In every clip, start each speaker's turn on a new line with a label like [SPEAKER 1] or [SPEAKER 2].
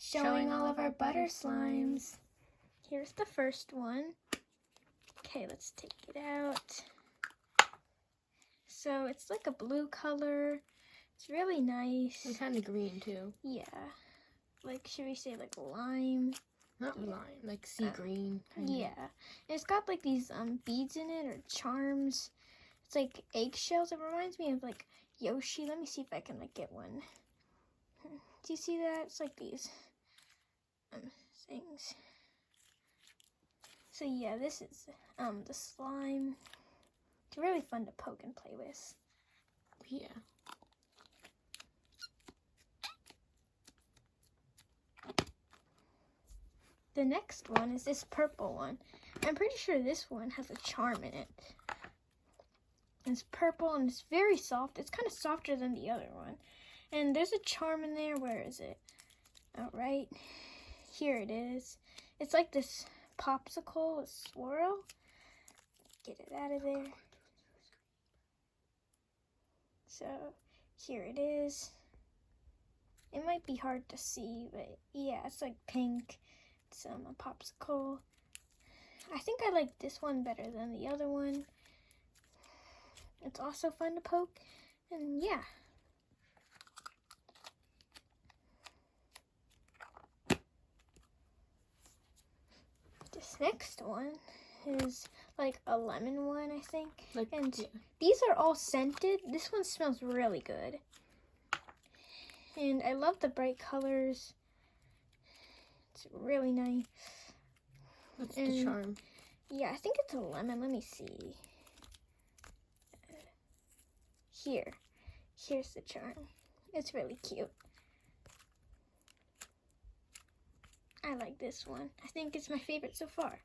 [SPEAKER 1] showing all of our butter slimes.
[SPEAKER 2] Here's the first one. Okay, let's take it out. So it's like a blue color. It's really nice.
[SPEAKER 1] And kind of green too.
[SPEAKER 2] Yeah. Like, should we say like lime?
[SPEAKER 1] Not lime, like sea green. Kind
[SPEAKER 2] Yeah. And it's got like these beads in it or charms. It's like eggshells. It reminds me of like Yoshi. Let me see if I can like get one. Do you see that? It's like these things. So yeah, this is the slime. It's really fun to poke and play with.
[SPEAKER 1] Yeah.
[SPEAKER 2] The next one is this purple one. I'm pretty sure this one has a charm in it. It's purple and it's very soft. It's kind of softer than the other one. And there's a charm in there. Where is it? All right. Here it is. It's like this popsicle, a swirl. Get it out of there. So here it is. It might be hard to see, but yeah, it's like pink. It's a popsicle. I think I like this one better than the other one. It's also fun to poke, and yeah. This next one is like a lemon one, I think. These are all scented. This one smells really good. And I love the bright colors. It's really nice.
[SPEAKER 1] What's the charm?
[SPEAKER 2] Yeah, I think it's a lemon. Let me see. Here's the charm. It's really cute. I like this one. I think it's my favorite so far.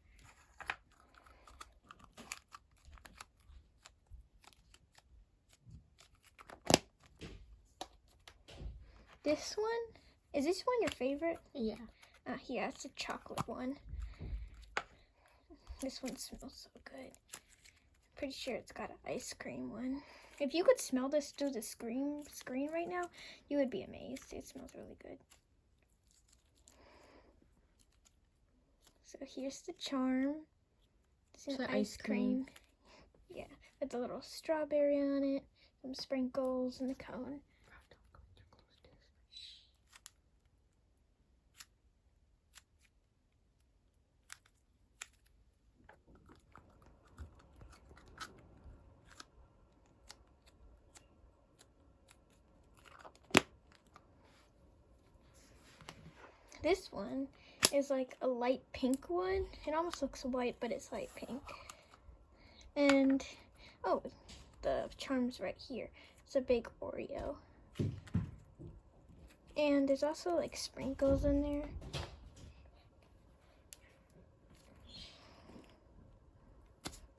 [SPEAKER 2] This one? Is this one your favorite?
[SPEAKER 1] Yeah.
[SPEAKER 2] Yeah, it's a chocolate one. This one smells so good. Pretty sure it's got an ice cream one. If you could smell this through the screen right now, you would be amazed. It smells really good. So here's the charm. It's an ice cream. Yeah, with a little strawberry on it, some sprinkles, and the cone. This one is like a light pink one. It almost looks white, but it's light pink. And, oh, the charm's right here. It's a big Oreo. And there's also like sprinkles in there.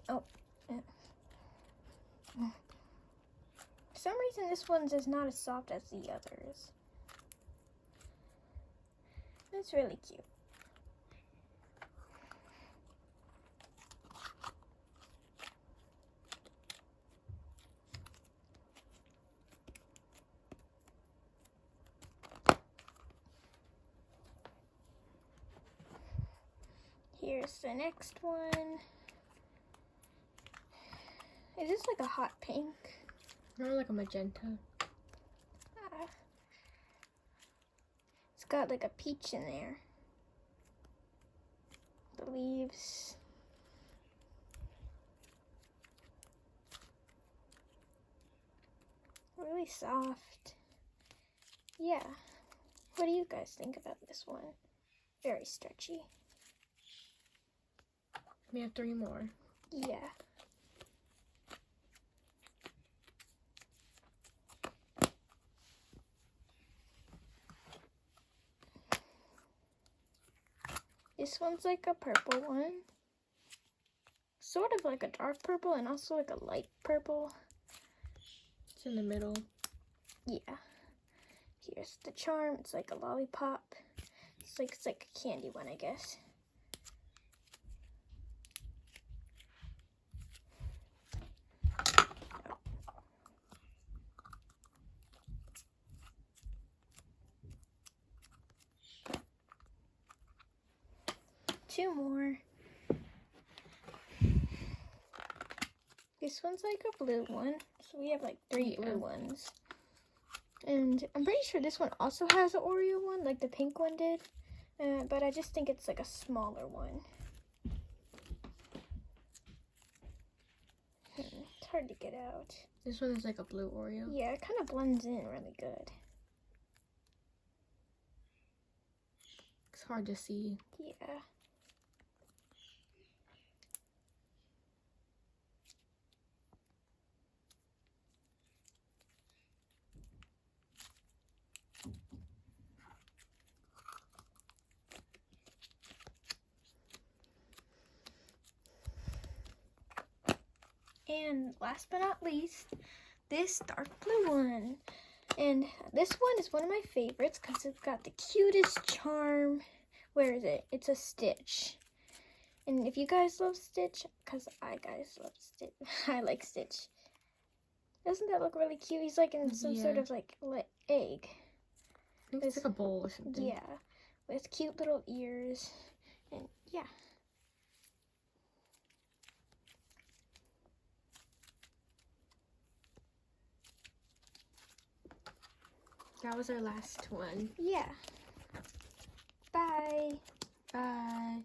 [SPEAKER 2] Oh. For some reason, this one's is not as soft as the others. It's really cute. Here's the next one. Is this like a hot pink?
[SPEAKER 1] More like a magenta.
[SPEAKER 2] It's got like a peach in there. The leaves. Really soft. Yeah. What do you guys think about this one? Very stretchy.
[SPEAKER 1] We have 3 more.
[SPEAKER 2] Yeah. This one's like a purple one. Sort of like a dark purple and also like a light purple.
[SPEAKER 1] It's in the middle.
[SPEAKER 2] Yeah. Here's the charm. It's like a lollipop. It's like a candy one, I guess. 2 more. This one's like a blue one. So we have like 3 blue ones. And I'm pretty sure this one also has an Oreo one, like the pink one did. But I just think it's like a smaller one. It's hard to get out.
[SPEAKER 1] This one is like a blue Oreo.
[SPEAKER 2] Yeah, it kind of blends in really good.
[SPEAKER 1] It's hard to see.
[SPEAKER 2] Yeah. And last but not least, this dark blue one. And this one is one of my favorites because it's got the cutest charm. Where is it? It's a Stitch. And if you guys love Stitch, because I love Stitch. I like Stitch. Doesn't that look really cute? He's like in some sort of like egg.
[SPEAKER 1] I think it's like a bowl or something.
[SPEAKER 2] Yeah. With cute little ears. And yeah.
[SPEAKER 1] That was our last one.
[SPEAKER 2] Yeah. Bye.
[SPEAKER 1] Bye.